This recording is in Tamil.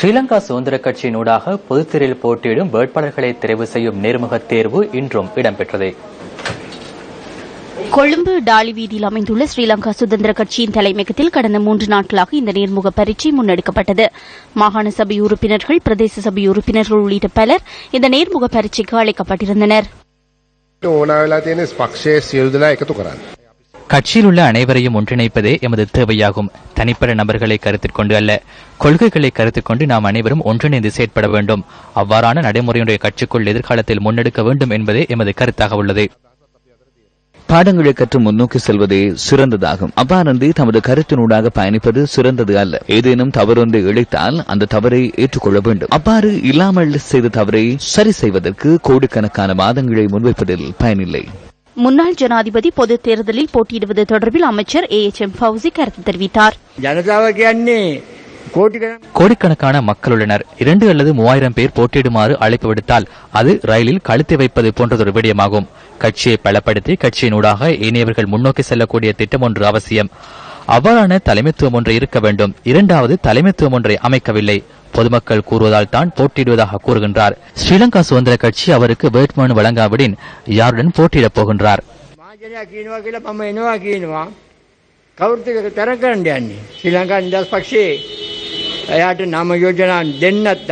ஸ்ரீலங்கா சுதந்திர கட்சியினூடாக பொதுத்தேர்தலில் போட்டியிடும் வேட்பாளர்களை தெரிவு செய்யும் நேர்முக தேர்வு இன்றும் இடம்பெற்றது. கொழும்பு டாலி வீதியில் அமைந்துள்ள ஸ்ரீலங்கா சுதந்திர கட்சியின் தலைமையகத்தில் கடந்த 3 நாட்களாக இந்த நேர்முக பரீட்சை முன்னெடுக்கப்பட்டது. மாகாண சபை உறுப்பினர்கள், பிரதேச சபை உறுப்பினர்கள் உள்ளிட்ட பலர் இந்த நேர்முக பரீட்சைக்கு அழைக்கப்பட்டிருந்தனர். கட்சியில் உள்ள அனைவரையும் ஒன்றிணைப்பதே எமது தேவையாகும். தனிப்பட்ட நபர்களை கருத்தில் கொண்டு அல்ல, கொள்கைகளை கருத்தில் கொண்டு நாம் அனைவரும் ஒன்றிணைந்து செயற்பட வேண்டும். அவ்வாறான நடைமுறையுடைய கட்சிக்குள் எதிர்காலத்தில் முன்னெடுக்க வேண்டும் என்பதே எமது கருத்தாக உள்ளது. பாடங்களை கற்று முன்னோக்கி செல்வதே சிறந்ததாகும். அவ்வாறன்றி தமது கருத்தினூடாக பயணிப்பது சிறந்தது அல்ல. ஏதேனும் தவறொன்றை இழைத்தால் அந்த தவறை ஏற்றுக்கொள்ள வேண்டும். அவ்வாறு இல்லாமல் செய்த தவறை சரி செய்வதற்கு கோடிக்கணக்கான வாதங்களை முன்வைப்பதில் பயனில்லை. முன்னாள் ஜனாதிபதி பொதுத் தேர்தலில் போட்டியிடுவது தொடர்பில் அமைச்சர் AHM ஃபவுசி கருத்து தெரிவித்தார். கோடிக்கணக்கான மக்கள் உள்ளனர். 2 அல்லது 3000 பேர் போட்டியிடுமாறு அழைப்பு விடுத்தால் அது ரயிலில் கழுத்தை வைப்பது போன்றதொரு விடயமாகும். கட்சியை பலப்படுத்தி கட்சியினூடாக ஏனையவர்கள் முன்னோக்கி செல்லக்கூடிய திட்டம் ஒன்று அவசியம். அவ்வாறான தலைமைத்துவம் ஒன்று இருக்க வேண்டும். இரண்டாவது, தலைமைத்துவம் ஒன்றை அமைக்கவில்லை. பொதுமக்கள் கூறுவதால் தான் போட்டியிடுவதாக கூறுகின்றார். ஸ்ரீலங்கா சுதந்திர கட்சி அவருக்கு வேட்புமனு வழங்காவிடின் யாருடன் போட்டியிடப் போகின்றார்? ශ්‍රී ලංකා නිදහස් පක්ෂයේ එයාට නම යෝජනා දෙන්නත්